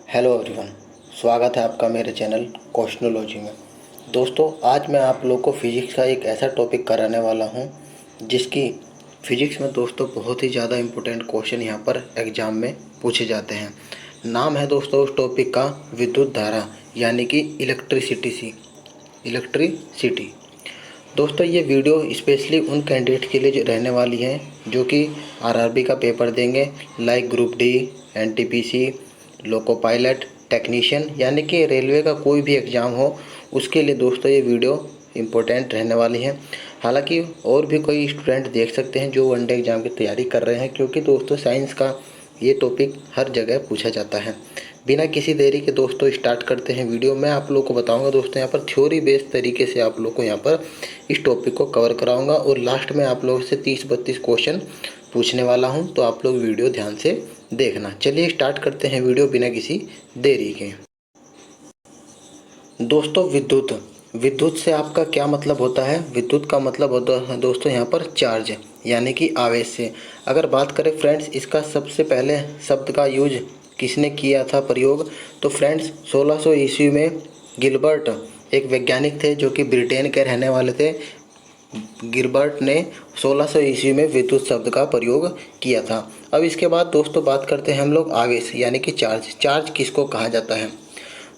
Hello everyone, स्वागत है आपका मेरे चैनल क्वेश्चनोलॉजी में। दोस्तों, आज मैं आप लोग को फिजिक्स का एक ऐसा टॉपिक कराने वाला हूं जिसकी फिजिक्स में दोस्तों बहुत ही ज़्यादा इम्पोर्टेंट क्वेश्चन यहां पर एग्ज़ाम में पूछे जाते हैं। नाम है दोस्तों उस टॉपिक का विद्युत धारा, यानी कि इलेक्ट्रिसिटी। दोस्तों, ये वीडियो स्पेशली उन कैंडिडेट के लिए जो रहने वाली है जो कि आरआरबी का पेपर देंगे, like group D, NTPC, loco pilot, technician, यानी कि रेलवे का कोई भी एग्ज़ाम हो उसके लिए दोस्तों ये वीडियो इम्पोर्टेंट रहने वाली है। हालांकि और भी कोई स्टूडेंट देख सकते हैं जो वनडे एग्ज़ाम की तैयारी कर रहे हैं, क्योंकि दोस्तों साइंस का ये टॉपिक हर जगह पूछा जाता है। बिना किसी देरी के दोस्तों स्टार्ट करते हैं वीडियो। मैं आप लोग को बताऊंगा दोस्तों यहाँ पर थ्योरी बेस्ड तरीके से आप लोग को यहाँ पर इस टॉपिक को कवर कराऊंगा, और लास्ट में आप लोगों से 30-32 क्वेश्चन पूछने वाला हूं, तो आप लोग वीडियो ध्यान से देखना। चलिए स्टार्ट करते हैं वीडियो बिना किसी देरी के। दोस्तों, विद्युत से आपका क्या मतलब होता है? विद्युत का मतलब होता है दोस्तों यहाँ पर चार्ज, यानी कि आवेश से। अगर बात करें फ्रेंड्स, इसका सबसे पहले शब्द का यूज किसने किया था प्रयोग? तो फ्रेंड्स 1600 ईस्वी में गिलबर्ट एक वैज्ञानिक थे जो कि ब्रिटेन के रहने वाले थे। गिलबर्ट ने 1600 ईस्वी में विद्युत शब्द का प्रयोग किया था। अब इसके बाद दोस्तों बात करते हैं हम लोग आवेश, यानी कि चार्ज। चार्ज किसको कहा जाता है?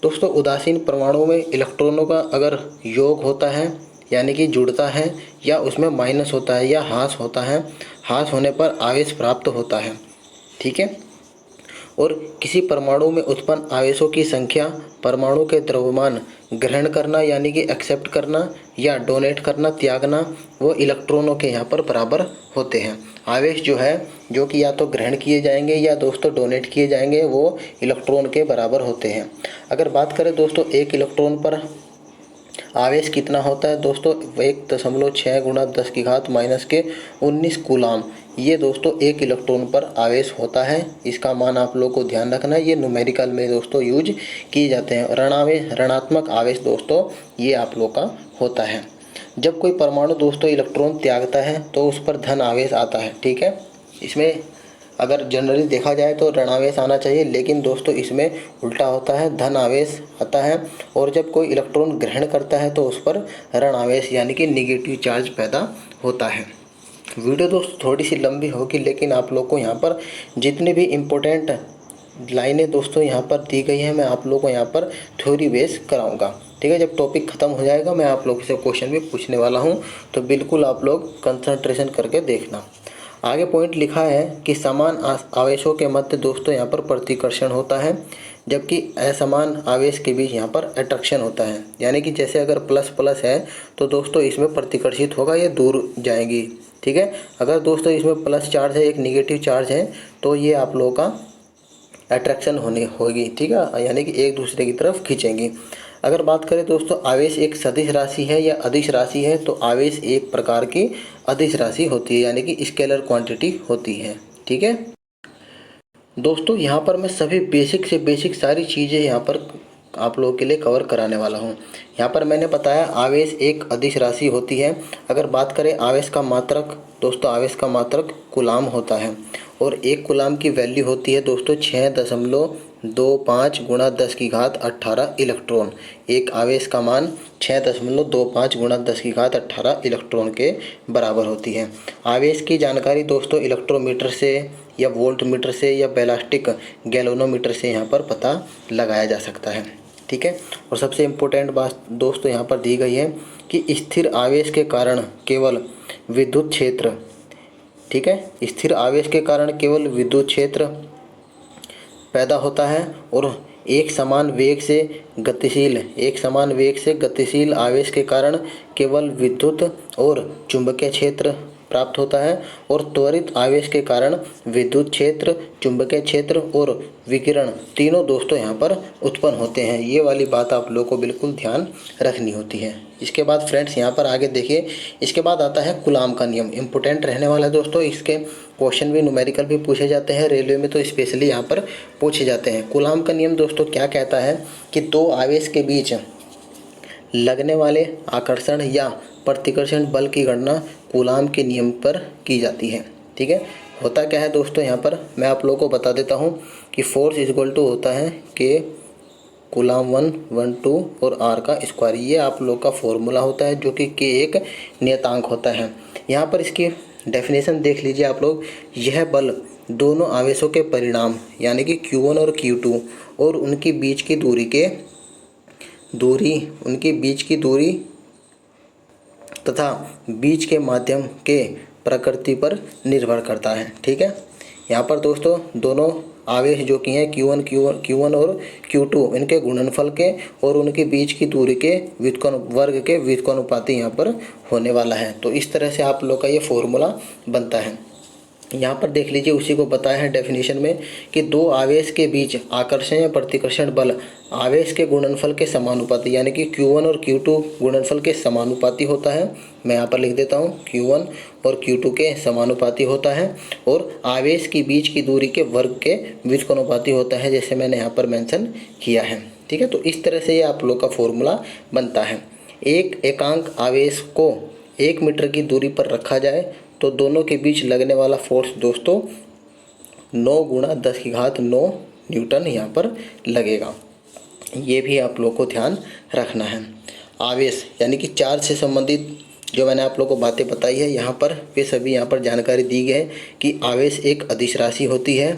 दोस्तों, उदासीन परमाणु में इलेक्ट्रॉनों का अगर योग होता है, यानी कि जुड़ता है, या उसमें माइनस होता है या ह्रास होता है, ह्रास होने पर आवेश प्राप्त होता है। ठीक है। और किसी परमाणु में उत्पन्न आवेशों की संख्या परमाणु के द्रव्यमान ग्रहण करना, यानी कि एक्सेप्ट करना, या डोनेट करना, त्यागना, वो इलेक्ट्रॉनों के यहाँ पर बराबर होते हैं। आवेश जो है, जो कि या तो ग्रहण किए जाएंगे या दोस्तों डोनेट किए जाएंगे, वो इलेक्ट्रॉन के बराबर होते हैं। अगर बात करें दोस्तों एक इलेक्ट्रॉन पर आवेश कितना होता है दोस्तों? 1.6 गुणा 10⁻⁻19 कूलाम। ये दोस्तों एक इलेक्ट्रॉन पर आवेश होता है। इसका मान आप लोग को ध्यान रखना है, ये न्यूमेरिकल में दोस्तों यूज किए जाते हैं। ऋणात्मक आवेश दोस्तों ये आप लोग का होता है। जब कोई परमाणु दोस्तों इलेक्ट्रॉन त्यागता है तो उस पर धन आवेश आता है। ठीक है। इसमें अगर जनरली देखा जाए तो ऋण आवेश आना चाहिए, लेकिन दोस्तों इसमें उल्टा होता है, धन आवेश आता है। और जब कोई इलेक्ट्रॉन ग्रहण करता है तो उस पर ऋण आवेश यानी कि निगेटिव चार्ज पैदा होता है। वीडियो दोस्तों थोड़ी सी लंबी होगी, लेकिन आप लोग को यहाँ पर जितनी भी इम्पोर्टेंट लाइनें दोस्तों यहाँ पर दी गई हैं, मैं आप लोग को यहाँ पर थ्योरी बेस कराऊंगा। ठीक है। जब टॉपिक ख़त्म हो जाएगा मैं आप लोग से क्वेश्चन भी पूछने वाला हूँ, तो बिल्कुल आप लोग कंसंट्रेशन करके देखना। आगे पॉइंट लिखा है कि समान आवेशों के मध्य दोस्तों यहाँ पर प्रतिकर्षण होता है, जबकि असमान आवेश के बीच यहाँ पर अट्रैक्शन होता है। यानी कि जैसे अगर प्लस प्लस है तो दोस्तों इसमें प्रतिकर्षित होगा, ये दूर जाएंगी। ठीक है। अगर दोस्तों इसमें प्लस चार्ज है, एक निगेटिव चार्ज है, तो ये आप लोगों का अट्रैक्शन होगी। ठीक है, यानी कि एक दूसरे की तरफ खींचेंगी। अगर बात करें दोस्तों आवेश एक सदिश राशि है या अदिश राशि है, तो आवेश एक प्रकार की अदिश राशि होती है, यानी कि स्केलर क्वांटिटी होती है। ठीक है दोस्तों, यहाँ पर मैं सभी बेसिक से बेसिक सारी चीज़ें यहाँ पर आप लोगों के लिए कवर कराने वाला हूँ। यहाँ पर मैंने बताया आवेश एक अदिश राशि होती है। अगर बात करें आवेश का मात्रक, दोस्तों आवेश का मात्रक कूलाम होता है, और एक कूलाम की वैल्यू होती है दोस्तों 6.25 गुणा 10⁻18 इलेक्ट्रॉन। एक आवेश का मान 6.25 गुणा 10⁻18 इलेक्ट्रॉन के बराबर होती है। आवेश की जानकारी दोस्तों इलेक्ट्रोमीटर से या वोल्टमीटर से या बैलिस्टिक गैल्वेनोमीटर से यहाँ पर पता लगाया जा सकता है। ठीक है। और सबसे इम्पोर्टेंट बात दोस्तों यहाँ पर दी गई है कि स्थिर आवेश के कारण केवल विद्युत क्षेत्र, ठीक है, स्थिर आवेश के कारण केवल विद्युत क्षेत्र पैदा होता है, और एक समान वेग से गतिशील आवेश के कारण केवल विद्युत और चुंबकीय क्षेत्र प्राप्त होता है, और त्वरित आवेश के कारण विद्युत क्षेत्र, चुंबकीय क्षेत्र और विकिरण तीनों दोस्तों यहाँ पर उत्पन्न होते हैं। ये वाली बात आप लोगों को बिल्कुल ध्यान रखनी होती है। इसके बाद फ्रेंड्स यहाँ पर आगे देखिए, इसके बाद आता है कूलाम का नियम। इंपॉर्टेंट रहने वाला है दोस्तों, इसके क्वेश्चन भी न्यूमेरिकल भी पूछे जाते हैं, रेलवे में तो स्पेशली यहाँ पर पूछे जाते हैं। कूलाम का नियम दोस्तों क्या कहता है कि दो आवेश के बीच लगने वाले आकर्षण या प्रतिकर्षण बल की गणना कूलाम के नियम पर की जाती है। ठीक है। होता क्या है दोस्तों, यहाँ पर मैं आप लोगों को बता देता हूँ कि फोर्स इज इक्वल टू होता है के कूलाम 1 1 2 और आर का स्क्वायर। ये आप लोग का फॉर्मूला होता है जो कि के एक नियतांक होता है। यहाँ पर इसकी डेफिनेशन देख लीजिए आप लोग। यह बल दोनों आवेशों के परिणाम यानी कि Q1 और Q2 और उनकी बीच की दूरी तथा बीच के माध्यम के प्रकृति पर निर्भर करता है। ठीक है, यहाँ पर दोस्तों दोनों आवेश जो कि हैं Q1 और Q2 इनके गुणनफल के और उनके बीच की दूरी के वर्ग के व्युत्क्रमानुपाती यहाँ पर होने वाला है। तो इस तरह से आप लोग का ये फॉर्मूला बनता है। यहाँ पर देख लीजिए, उसी को बताया है डेफिनेशन में कि दो आवेश के बीच आकर्षण या प्रतिकर्षण बल आवेश के गुणनफल के समानुपाती यानी कि Q1 और Q2 गुणनफल के समानुपाती होता है। मैं यहाँ पर लिख देता हूँ, Q1 और Q2 के समानुपाती होता है और आवेश की बीच की दूरी के वर्ग के व्युत्क्रमानुपाती होता है, जैसे मैंने यहाँ पर मेंशन किया है। ठीक है, तो इस तरह से ये आप लोग का फॉर्मूला बनता है। एक एकांक आवेश को 1 मीटर की दूरी पर रखा जाए तो दोनों के बीच लगने वाला फोर्स दोस्तों 9 × 10⁹ न्यूटन यहाँ पर लगेगा। ये भी आप लोग को ध्यान रखना है। आवेश यानी कि चार्ज से संबंधित जो मैंने आप लोग को बातें बताई है यहाँ पर, वे सभी यहाँ पर जानकारी दी गई है कि आवेश एक अदिश राशि होती है।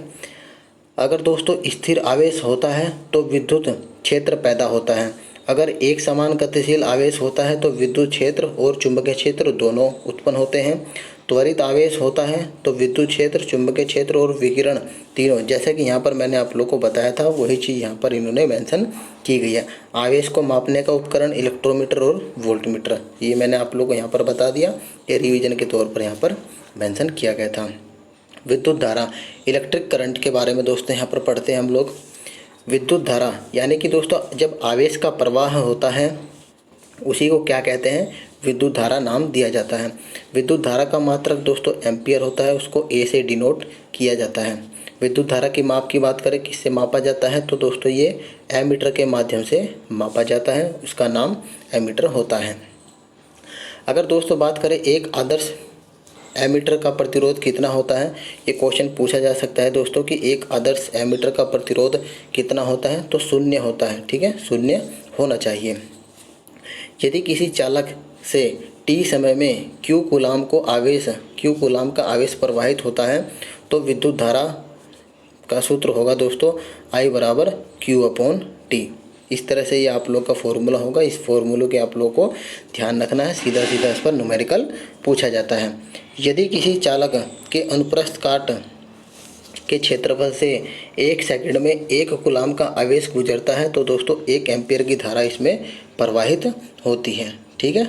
अगर दोस्तों स्थिर आवेश होता है तो विद्युत क्षेत्र पैदा होता है। अगर एक समान गतिशील आवेश होता है तो विद्युत क्षेत्र और चुंबकीय क्षेत्र दोनों उत्पन्न होते हैं। त्वरित आवेश होता है तो विद्युत क्षेत्र, चुंबकीय क्षेत्र और विकिरण तीनों, जैसे कि यहाँ पर मैंने आप लोग को बताया था वही चीज़ यहाँ पर इन्होंने मेंशन की गई है। आवेश को मापने का उपकरण इलेक्ट्रोमीटर और वोल्टमीटर, ये मैंने आप लोग को यहाँ पर बता दिया, ये रिवीजन के तौर पर यहाँ पर मेंशन किया गया था। विद्युत धारा, इलेक्ट्रिक करंट के बारे में दोस्तों यहाँ पर पढ़ते हैं हम लोग। विद्युत धारा यानी कि दोस्तों जब आवेश का प्रवाह होता है उसी को क्या कहते हैं, विद्युत धारा नाम दिया जाता है। विद्युत धारा का मात्रक दोस्तों एम्पियर होता है, उसको ए से डिनोट किया जाता है। विद्युत धारा की माप की बात करें किससे मापा जाता है तो दोस्तों ये एमीटर के माध्यम से मापा जाता है, उसका नाम एमीटर होता है। अगर दोस्तों बात करें एक आदर्श एमीटर का प्रतिरोध कितना होता है, ये क्वेश्चन पूछा जा सकता है दोस्तों कि एक आदर्श एमीटर का प्रतिरोध कितना होता है, तो 0 होता है। ठीक है, 0 होना चाहिए। यदि किसी चालक से t समय में q कूलाम का आवेश प्रवाहित होता है तो विद्युत धारा का सूत्र होगा दोस्तों I = Q/T। इस तरह से ये आप लोग का फॉर्मूला होगा। इस फॉर्मूले के आप लोग को ध्यान रखना है, सीधा सीधा इस पर न्यूमेरिकल पूछा जाता है। यदि किसी चालक के अनुप्रस्थ काट के क्षेत्रफल से 1 सेकंड में 1 कूलाम का आवेश गुजरता है तो दोस्तों 1 एम्पियर की धारा इसमें प्रवाहित होती है। ठीक है,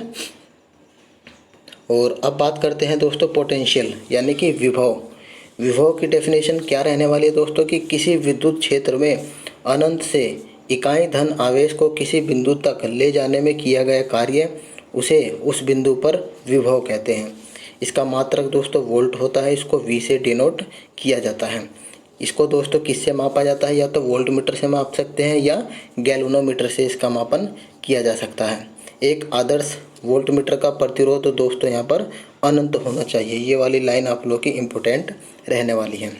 और अब बात करते हैं दोस्तों पोटेंशियल यानी कि विभव की डेफिनेशन क्या रहने वाली है दोस्तों कि किसी विद्युत क्षेत्र में अनंत से इकाई धन आवेश को किसी बिंदु तक ले जाने में किया गया कार्य उसे उस बिंदु पर विभव कहते हैं। इसका मात्रक दोस्तों वोल्ट होता है, इसको V से डिनोट किया जाता है। इसको दोस्तों किससे मापा जाता है, या तो वोल्टमीटर से माप सकते हैं या गैल्वेनोमीटर से इसका मापन किया जा सकता है। एक आदर्श वोल्टमीटर का प्रतिरोध दोस्तों यहाँ पर अनंत होना चाहिए। ये वाली लाइन आप लोग की इम्पोर्टेंट रहने वाली है।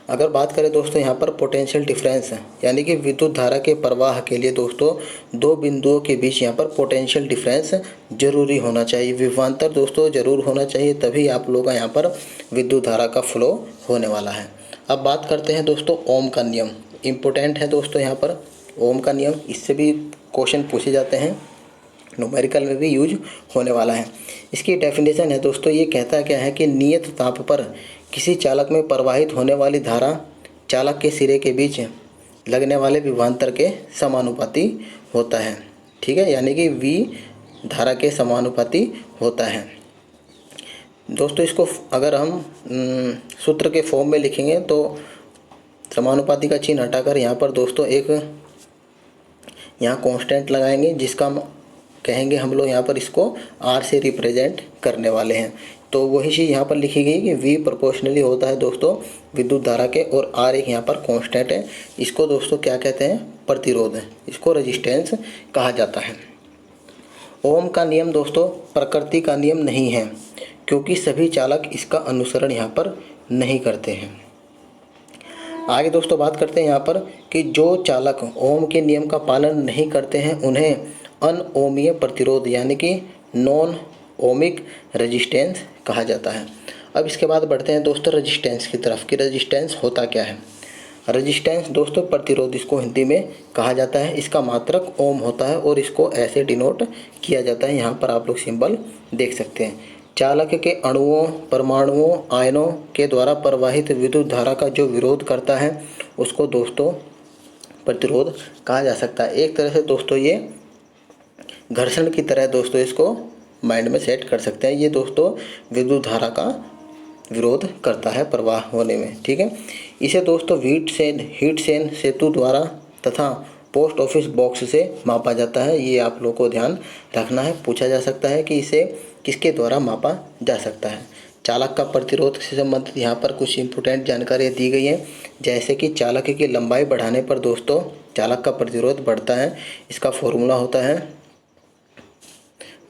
अगर बात करें दोस्तों यहाँ पर पोटेंशियल डिफरेंस यानी कि विद्युत धारा के प्रवाह के लिए दोस्तों दो बिंदुओं के बीच यहाँ पर पोटेंशियल डिफरेंस जरूरी होना चाहिए, विभवांतर दोस्तों जरूर होना चाहिए, तभी आप लोगों का यहाँ पर विद्युत धारा का फ्लो होने वाला है। अब बात करते हैं दोस्तों ओम का नियम, इम्पोर्टेंट है दोस्तों यहाँ पर ओम का नियम, इससे भी क्वेश्चन पूछे जाते हैं, न्यूमेरिकल में भी यूज होने वाला है। इसकी डेफिनेशन है दोस्तों, ये कहता क्या है कि नियत ताप पर किसी चालक में प्रवाहित होने वाली धारा चालक के सिरे के बीच लगने वाले विभवांतर के समानुपाती होता है। ठीक है, यानी कि V धारा के समानुपाती होता है। दोस्तों इसको अगर हम सूत्र के फॉर्म में लिखेंगे तो समानुपाती का चिन्ह हटाकर यहाँ पर दोस्तों एक यहाँ कांस्टेंट लगाएंगे, जिसका कहेंगे हम लोग यहाँ पर इसको R से रिप्रेजेंट करने वाले हैं। तो वही चीज़ यहाँ पर लिखी गई कि V प्रोपोर्शनली होता है दोस्तों विद्युत धारा के, और R एक यहाँ पर कांस्टेंट है। इसको दोस्तों क्या कहते हैं, प्रतिरोध है, इसको रेजिस्टेंस कहा जाता है। ओम का नियम दोस्तों प्रकृति का नियम नहीं है, क्योंकि सभी चालक इसका अनुसरण यहाँ पर नहीं करते हैं। आगे दोस्तों बात करते हैं यहाँ पर कि जो चालक ओम के नियम का पालन नहीं करते हैं उन्हें अनओमीय प्रतिरोध यानी कि नॉन ओमिक रेजिस्टेंस कहा जाता है। अब इसके बाद बढ़ते हैं दोस्तों रेजिस्टेंस की तरफ कि रेजिस्टेंस होता क्या है। रेजिस्टेंस दोस्तों प्रतिरोध इसको हिंदी में कहा जाता है। इसका मात्रक ओम होता है और इसको ऐसे डिनोट किया जाता है। यहाँ पर आप लोग सिंबल देख सकते हैं। चालक के अणुओं, परमाणुओं, आयनों के द्वारा प्रवाहित विद्युत धारा का जो विरोध करता है उसको दोस्तों प्रतिरोध कहा जा सकता है। एक तरह से दोस्तों ये घर्षण की तरह दोस्तों इसको माइंड में सेट कर सकते हैं। ये दोस्तों विद्युत धारा का विरोध करता है प्रवाह होने में, ठीक है। इसे दोस्तों हीट सेन सेतु द्वारा तथा पोस्ट ऑफिस बॉक्स से मापा जाता है। ये आप लोगों को ध्यान रखना है। पूछा जा सकता है कि इसे किसके द्वारा मापा जा सकता है। चालक का प्रतिरोध से संबंधित यहाँ पर कुछ इंपॉर्टेंट जानकारी दी गई है, जैसे कि चालक की लंबाई बढ़ाने पर दोस्तों चालक का प्रतिरोध बढ़ता है। इसका फॉर्मूला होता है,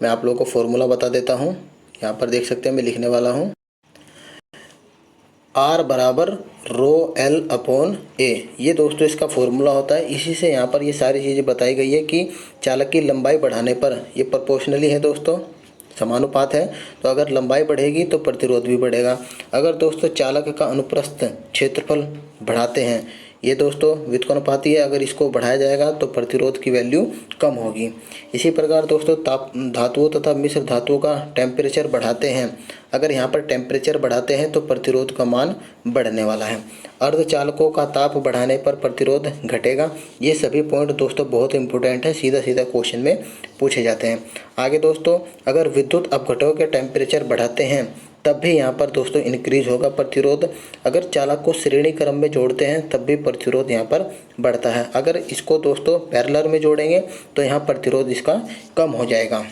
मैं आप लोगों को फॉर्मूला बता देता हूँ। यहाँ पर देख सकते हैं, मैं लिखने वाला हूँ। R बराबर रो L अपॉन A, ये दोस्तों इसका फॉर्मूला होता है। इसी से यहाँ पर ये सारी चीज़ें बताई गई है कि चालक की लंबाई बढ़ाने पर, ये प्रोपोर्शनली है दोस्तों, समानुपात है। तो अगर लंबाई बढ़ेगी तो प्रतिरोध भी बढ़ेगा। अगर दोस्तों चालक का अनुप्रस्थ क्षेत्रफल बढ़ाते हैं, ये दोस्तों व्युत्क्रमानुपाती है, अगर इसको बढ़ाया जाएगा तो प्रतिरोध की वैल्यू कम होगी। इसी प्रकार दोस्तों धातुओं तथा मिश्र धातुओं का टेम्परेचर बढ़ाते हैं, अगर यहाँ पर टेम्परेचर बढ़ाते हैं तो प्रतिरोध का मान बढ़ने वाला है। अर्धचालकों का ताप बढ़ाने पर प्रतिरोध घटेगा। ये सभी पॉइंट दोस्तों बहुत इंपॉर्टेंट है, सीधा सीधा क्वेश्चन में पूछे जाते हैं। आगे दोस्तों अगर विद्युत अपघटकों के टेम्परेचर बढ़ाते हैं तब भी यहाँ पर दोस्तों इंक्रीज होगा प्रतिरोध। अगर चालक को श्रेणी क्रम में जोड़ते हैं तब भी प्रतिरोध यहाँ पर बढ़ता है। अगर इसको दोस्तों पैरेलल में जोड़ेंगे तो यहाँ प्रतिरोध इसका कम हो जाएगा,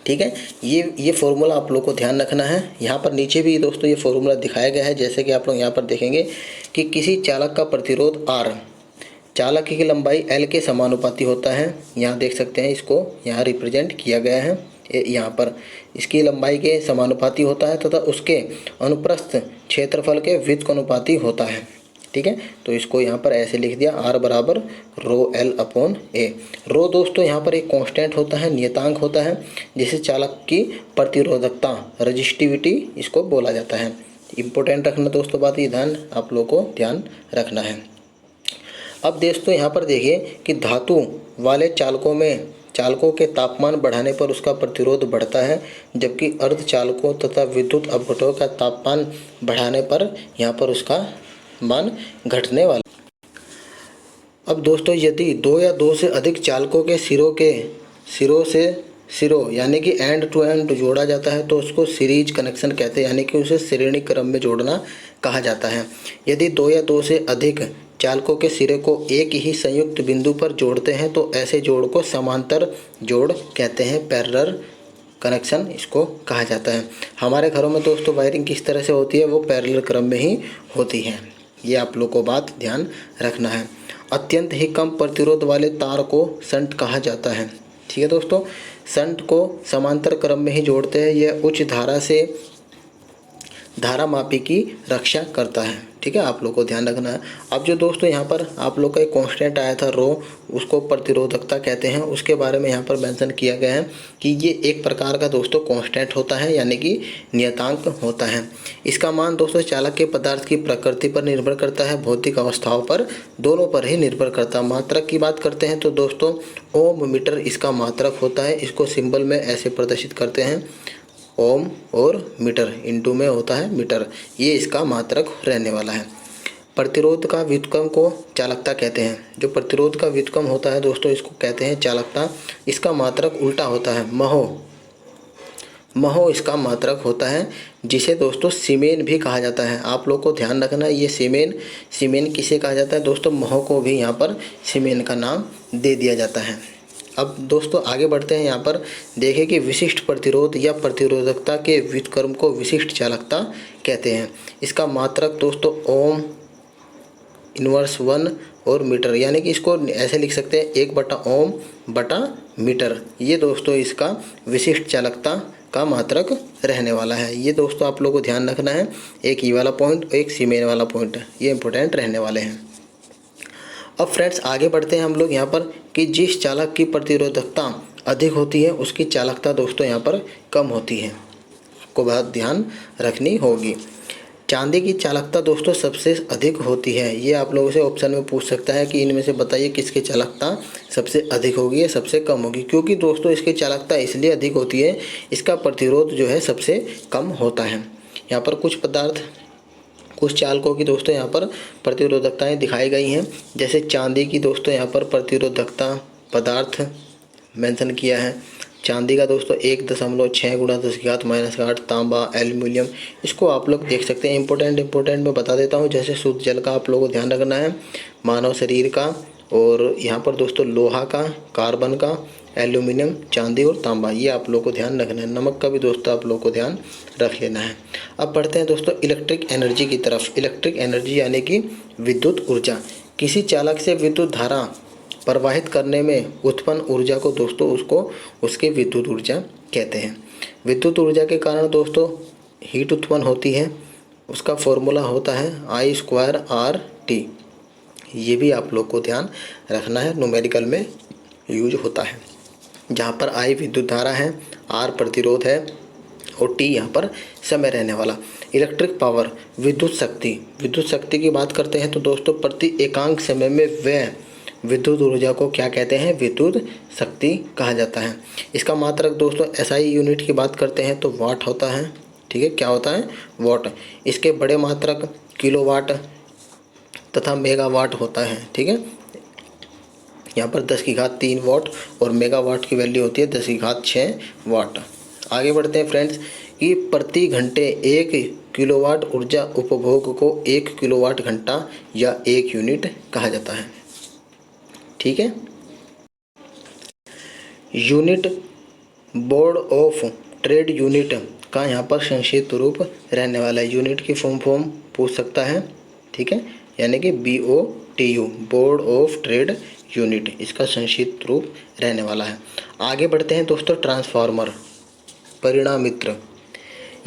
ठीक है। ये फॉर्मूला आप लोग को ध्यान रखना है। यहाँ पर नीचे भी दोस्तों ये फॉर्मूला दिखाया गया है, जैसे कि आप लोग यहाँ पर देखेंगे कि किसी चालक का प्रतिरोध R चालक की लंबाई L के समानुपाती होता है। यहाँ देख सकते हैं, इसको यहाँ रिप्रेजेंट किया गया है। यहाँ पर इसकी लंबाई के समानुपाती होता है तथा उसके अनुप्रस्थ क्षेत्रफल के व्युत्क्रमानुपाती होता है, ठीक है। तो इसको यहाँ पर ऐसे लिख दिया, R बराबर रो L अपॉन A। रो दोस्तों यहाँ पर एक कांस्टेंट होता है, नियतांक होता है, जिसे चालक की प्रतिरोधकता रेजिस्टिविटी इसको बोला जाता है। इंपॉर्टेंट रखना दोस्तों बात, ये ध्यान आप लोगों को ध्यान रखना है। अब दोस्तों यहाँ पर देखिए कि धातु वाले चालकों के तापमान बढ़ाने पर उसका प्रतिरोध बढ़ता है, जबकि अर्धचालकों तथा विद्युत अपघटकों का तापमान बढ़ाने पर यहाँ पर उसका मान घटने वाला। अब दोस्तों यदि दो या दो से अधिक चालकों के सिरों यानी कि एंड टू एंड जोड़ा जाता है तो उसको सीरीज कनेक्शन कहते हैं, यानी कि उसे श्रेणी क्रम में जोड़ना कहा जाता है। यदि दो या दो से अधिक चालकों के सिरे को एक ही संयुक्त बिंदु पर जोड़ते हैं तो ऐसे जोड़ को समांतर जोड़ कहते हैं, पैरेलल कनेक्शन इसको कहा जाता है। हमारे घरों में दोस्तों वायरिंग किस तरह से होती है, वो पैरेलल क्रम में ही होती है। ये आप लोग को बात ध्यान रखना है। अत्यंत ही कम प्रतिरोध वाले तार को शंट कहा जाता है, ठीक है दोस्तों। शंट को समांतर क्रम में ही जोड़ते हैं, यह उच्च धारा से धारा मापी की रक्षा करता है, ठीक है। आप लोग को ध्यान रखना है। अब जो दोस्तों यहाँ पर आप लोग का एक कांस्टेंट आया था रो, उसको प्रतिरोधकता कहते हैं। उसके बारे में यहाँ पर मेंशन किया गया है कि ये एक प्रकार का दोस्तों कांस्टेंट होता है, यानी कि नियतांक होता है। इसका मान दोस्तों चालक के पदार्थ की प्रकृति पर निर्भर करता है, भौतिक अवस्थाओं पर, दोनों पर ही निर्भर करता है। मात्रक की बात करते हैं तो दोस्तों ओम मीटर इसका मात्रक होता है। इसको सिंबल में ऐसे प्रदर्शित करते हैं, ओम और मीटर इंटू में होता है मीटर, ये इसका मात्रक रहने वाला है। प्रतिरोध का व्युत्क्रम को चालकता कहते हैं। जो प्रतिरोध का व्युत्क्रम होता है दोस्तों इसको कहते हैं चालकता। इसका मात्रक उल्टा होता है, महो इसका मात्रक होता है, जिसे दोस्तों सीमेन भी कहा जाता है। आप लोग को ध्यान रखना है, ये सीमेन किसे कहा जाता है दोस्तों, महो को भी यहाँ पर सीमेन का नाम दे दिया जाता है। अब दोस्तों आगे बढ़ते हैं। यहाँ पर देखें कि विशिष्ट प्रतिरोध या प्रतिरोधकता के व्युत्क्रम को विशिष्ट चालकता कहते हैं। इसका मात्रक दोस्तों ओम इनवर्स 1 और मीटर, यानी कि इसको ऐसे लिख सकते हैं 1/ओम/मीटर। ये दोस्तों इसका विशिष्ट चालकता का मात्रक रहने वाला है। ये दोस्तों आप लोगों को ध्यान रखना है, एक ई वाला पॉइंट, एक सी में वाला पॉइंट, ये इंपॉर्टेंट रहने वाले हैं। अब फ्रेंड्स आगे बढ़ते हैं हम लोग यहाँ पर कि जिस चालक की प्रतिरोधकता अधिक होती है उसकी चालकता दोस्तों यहाँ पर कम होती है, आपको बहुत ध्यान रखनी होगी। चांदी की चालकता दोस्तों सबसे अधिक होती है। ये आप लोगों से ऑप्शन में पूछ सकता है कि इनमें से बताइए किसकी चालकता सबसे अधिक होगी या सबसे कम होगी, क्योंकि दोस्तों इसकी चालकता इसलिए अधिक होती है, इसका प्रतिरोध जो है सबसे कम होता है। यहाँ पर कुछ चालकों की दोस्तों यहाँ पर प्रतिरोधकताएं दिखाई गई हैं। जैसे चांदी की दोस्तों यहाँ पर प्रतिरोधकता पदार्थ मेंशन किया है। चांदी का दोस्तों 1.6 गुणा 10⁻⁻8, तांबा, एल्यूमिनियम, इसको आप लोग देख सकते हैं। इंपॉर्टेंट मैं बता देता हूँ। जैसे शुद्ध जल का आप लोगों को ध्यान रखना है, मानव शरीर का, और यहाँ पर दोस्तों लोहा का, कार्बन का, एल्यूमिनियम, चांदी और तांबा, ये आप लोग को ध्यान रखना है। नमक का भी दोस्तों आप लोग को ध्यान रख लेना है। अब बढ़ते हैं दोस्तों इलेक्ट्रिक एनर्जी की तरफ। इलेक्ट्रिक एनर्जी यानी कि विद्युत ऊर्जा। किसी चालक से विद्युत धारा प्रवाहित करने में उत्पन्न ऊर्जा को दोस्तों उसकी विद्युत ऊर्जा कहते हैं। विद्युत ऊर्जा के कारण दोस्तों हीट उत्पन्न होती है, उसका फॉर्मूला होता है I²RT। ये भी आप लोग को ध्यान रखना है, न्यूमेरिकल में यूज होता है। जहाँ पर I विद्युत धारा है, R प्रतिरोध है और T यहाँ पर समय रहने वाला। इलेक्ट्रिक पावर विद्युत शक्ति की बात करते हैं तो दोस्तों प्रति एकांक समय में व्यय विद्युत ऊर्जा को क्या कहते हैं? विद्युत शक्ति कहा जाता है। इसका मात्रक दोस्तों SI यूनिट की बात करते हैं तो वाट होता है, ठीक है, क्या होता है? वाट। इसके बड़े मात्रक किलोवाट तथा मेगावाट होता है, ठीक है। यहाँ पर 10⁻³ वाट और मेगावाट की वैल्यू होती है 10�6 वाट। आगे बढ़ते हैं फ्रेंड्स कि प्रति घंटे 1 किलोवाट ऊर्जा उपभोग को 1 किलोवाट घंटा या 1 यूनिट कहा जाता है, ठीक है। Unit board of trade unit का यहाँ पर संक्षिप्त रूप रहने वाला है। यूनिट की फॉर्म पूछ सकता है, ठीक है, यानी कि BOTU, board of trade unit, इसका संक्षिप्त रूप रहने वाला है। आगे बढ़ते हैं दोस्तों ट्रांसफार्मर परिणामित्र।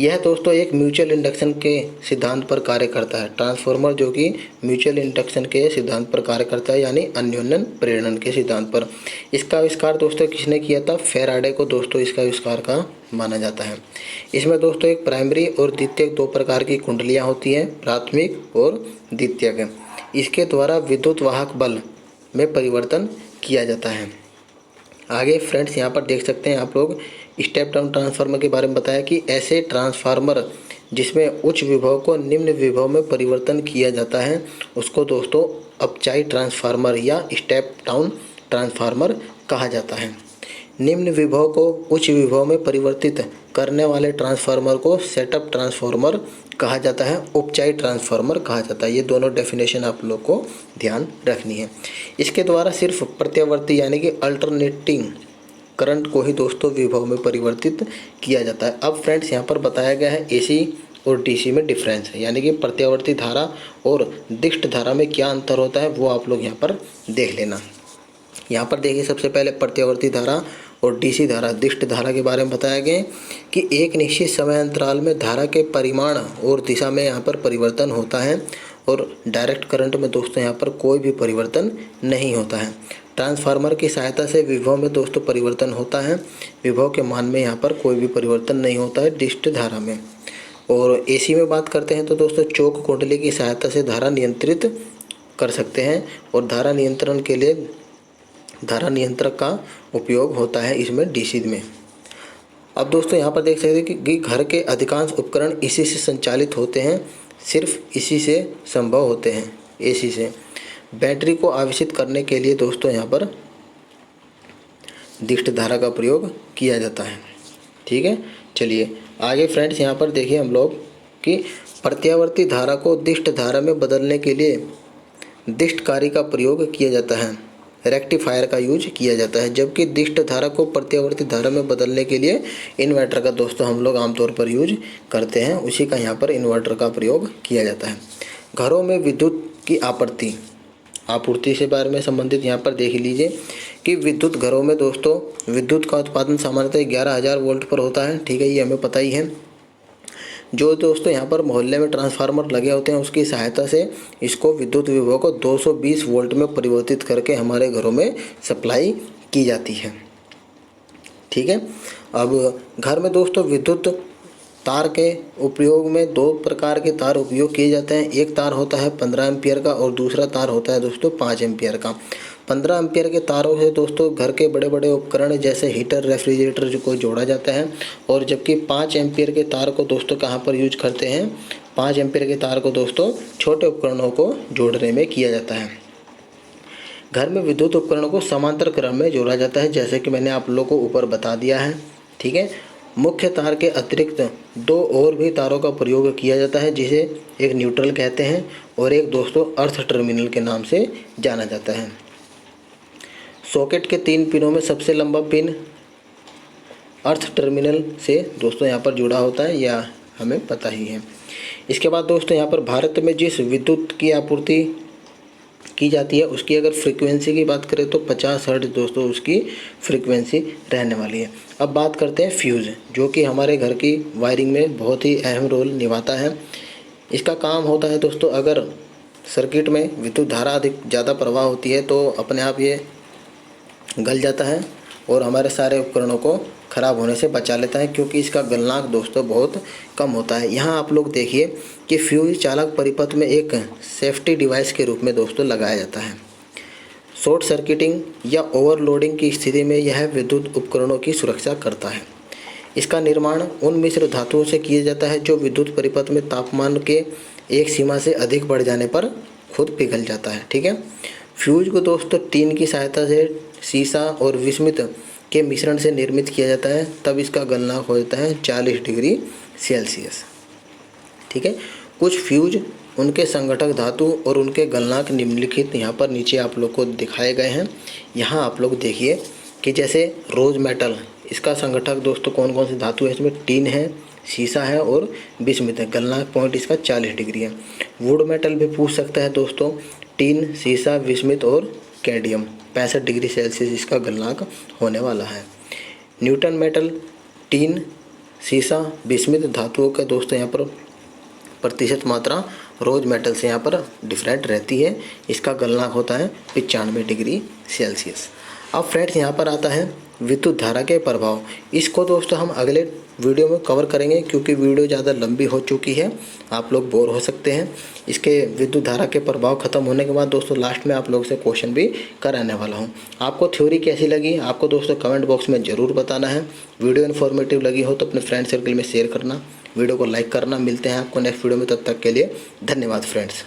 यह दोस्तों एक म्यूचुअल इंडक्शन के सिद्धांत पर कार्य करता है। ट्रांसफार्मर जो कि म्यूचुअल इंडक्शन के सिद्धांत पर कार्य करता है, यानी अन्योन्य प्रेरण के सिद्धांत पर। इसका आविष्कार दोस्तों किसने किया था? फैराडे को दोस्तों इसका आविष्कार का माना जाता है। इसमें दोस्तों एक प्राइमरी और द्वितीयक 2 प्रकार की कुंडलियाँ होती हैं, प्राथमिक और द्वितीयक। इसके द्वारा विद्युत वाहक बल में परिवर्तन किया जाता है। आगे फ्रेंड्स यहाँ पर देख सकते हैं आप लोग स्टेप डाउन ट्रांसफार्मर के बारे में बताया कि ऐसे ट्रांसफार्मर जिसमें उच्च विभव को निम्न विभव में परिवर्तन किया जाता है उसको दोस्तों अपचाई ट्रांसफार्मर या स्टेप डाउन ट्रांसफार्मर कहा जाता है। निम्न विभव को उच्च विभव में परिवर्तित करने वाले ट्रांसफार्मर को सेटअप ट्रांसफार्मर कहा जाता है, उपचाई ट्रांसफार्मर कहा जाता है। ये दोनों डेफिनेशन आप लोग को ध्यान रखनी है। इसके द्वारा सिर्फ प्रत्यावर्ती यानी कि अल्टरनेटिंग करंट को ही दोस्तों विभव में परिवर्तित किया जाता है। अब फ्रेंड्स यहाँ पर बताया गया है AC और DC में डिफरेंस है, यानी कि प्रत्यावर्ती धारा और दिष्ट धारा में क्या अंतर होता है वो आप लोग यहाँ पर देख लेना। यहाँ पर देखिए सबसे पहले प्रत्यावर्ती धारा और DC धारा, दिष्ट धारा के बारे में बताया गया कि एक निश्चित समय अंतराल में धारा के परिमाण और दिशा में यहाँ पर परिवर्तन होता है और डायरेक्ट करंट में दोस्तों यहाँ पर कोई भी परिवर्तन नहीं होता है। ट्रांसफार्मर की सहायता से विभव में दोस्तों परिवर्तन होता है, विभव के मान में यहाँ पर कोई भी परिवर्तन नहीं होता है दिष्ट धारा में। और AC में बात करते हैं तो दोस्तों चौक कुंडली की सहायता से धारा नियंत्रित कर सकते हैं और धारा नियंत्रण के लिए धारा नियंत्रक का उपयोग होता है इसमें DC में। अब दोस्तों यहाँ पर देख सकते हैं कि घर के अधिकांश उपकरण इसी से संचालित होते हैं, सिर्फ इसी से संभव होते हैं, AC से। बैटरी को आवेशित करने के लिए दोस्तों यहाँ पर दिष्ट धारा का प्रयोग किया जाता है, ठीक है। चलिए आगे फ्रेंड्स यहाँ पर देखिए हम लोग कि प्रत्यावर्ती धारा को दिष्ट धारा में बदलने के लिए दिष्टकारी का प्रयोग किया जाता है, रेक्टिफायर का यूज किया जाता है, जबकि दिष्ट धारा को प्रत्यावर्ती धारा में बदलने के लिए इन्वर्टर का दोस्तों हम लोग आमतौर पर यूज करते हैं, उसी का यहाँ पर इन्वर्टर का प्रयोग किया जाता है। घरों में विद्युत की आपूर्ति आपूर्ति से बारे में संबंधित यहाँ पर देख लीजिए कि विद्युत घरों में दोस्तों विद्युत का उत्पादन सामान्यतः 11,000 वोल्ट पर होता है। ठीक है, ये हमें पता ही है। जो दोस्तों यहाँ पर मोहल्ले में ट्रांसफार्मर लगे होते हैं उसकी सहायता से इसको विद्युत विभव को 220 वोल्ट में परिवर्तित करके हमारे घरों में सप्लाई की जाती है। ठीक है, अब घर में दोस्तों विद्युत तार के उपयोग में 2 प्रकार के तार उपयोग किए जाते हैं। एक तार होता है 15 एम्पियर का और दूसरा तार होता है दोस्तों 5 एम्पियर का। 15 एम्पियर के तारों से दोस्तों घर के बड़े बड़े उपकरण जैसे हीटर, रेफ्रिजरेटर को जोड़ा जाता है, और जबकि 5 एम्पियर के तार को दोस्तों कहाँ पर यूज करते हैं, 5 एम्पियर के तार को दोस्तों छोटे उपकरणों को जोड़ने में किया जाता है। घर में विद्युत उपकरणों को समांतर क्रम में जोड़ा जाता है, जैसे कि मैंने आप लोगों को ऊपर बता दिया है। ठीक है, मुख्य तार के अतिरिक्त 2 और भी तारों का प्रयोग किया जाता है, जिसे एक न्यूट्रल कहते हैं और एक दोस्तों अर्थ टर्मिनल के नाम से जाना जाता है। सॉकेट के 3 पिनों में सबसे लंबा पिन अर्थ टर्मिनल से दोस्तों यहाँ पर जुड़ा होता है, यह हमें पता ही है। इसके बाद दोस्तों यहाँ पर भारत में जिस विद्युत की आपूर्ति की जाती है उसकी अगर फ्रीक्वेंसी की बात करें तो 50 हर्ट्ज दोस्तों उसकी फ्रीक्वेंसी रहने वाली है। अब बात करते हैं फ्यूज़, जो कि हमारे घर की वायरिंग में बहुत ही अहम रोल निभाता है। इसका काम होता है दोस्तों, अगर सर्किट में विद्युत धारा अधिक ज़्यादा प्रवाह होती है तो अपने आप ये गल जाता है और हमारे सारे उपकरणों को ख़राब होने से बचा लेता है, क्योंकि इसका गलनांक दोस्तों बहुत कम होता है। यहाँ आप लोग देखिए कि फ्यूज चालक परिपथ में एक सेफ्टी डिवाइस के रूप में दोस्तों लगाया जाता है। शॉर्ट सर्किटिंग या ओवरलोडिंग की स्थिति में यह विद्युत उपकरणों की सुरक्षा करता है। इसका निर्माण उन मिश्र धातुओं से किया जाता है जो विद्युत परिपथ में तापमान के एक सीमा से अधिक बढ़ जाने पर खुद पिघल जाता है। ठीक है, फ्यूज को दोस्तों टीन की सहायता से सीसा और विस्मित के मिश्रण से निर्मित किया जाता है, तब इसका गलनांक हो जाता है 40 डिग्री सेल्सियस। ठीक है, कुछ फ्यूज उनके संगठक धातु और उनके गलनांक निम्नलिखित यहाँ पर नीचे आप लोग को दिखाए गए हैं। यहाँ आप लोग देखिए कि जैसे रोज मेटल, इसका संगठक दोस्तों कौन कौन सी धातु है, इसमें टीन है, सीसा है और विस्मित है। गलनांक पॉइंट इसका 40 डिग्री है। वुड मेटल भी पूछ सकता है दोस्तों, टीन, सीसा, विस्मित और कैडमियम 65 डिग्री सेल्सियस इसका गलनांक होने वाला है। न्यूटन मेटल, टीन, सीसा, विस्मित धातुओं का दोस्तों यहाँ पर प्रतिशत मात्रा रोज मेटल से यहाँ पर डिफरेंट रहती है। इसका गलनांक होता है 95 डिग्री सेल्सियस। अब फ्रेंड्स यहाँ पर आता है विद्युत धारा के प्रभाव। इसको दोस्तों हम अगले वीडियो में कवर करेंगे, क्योंकि वीडियो ज़्यादा लंबी हो चुकी है, आप लोग बोर हो सकते हैं। इसके विद्युत धारा के प्रभाव खत्म होने के बाद दोस्तों लास्ट में आप लोग से क्वेश्चन भी कराने वाला हूँ। आपको थ्योरी कैसी लगी आपको दोस्तों कमेंट बॉक्स में ज़रूर बताना है। वीडियो इन्फॉर्मेटिव लगी हो तो अपने फ्रेंड सर्कल में शेयर करना, वीडियो को लाइक करना। मिलते हैं आपको नेक्स्ट वीडियो में, तब तक के लिए धन्यवाद फ्रेंड्स।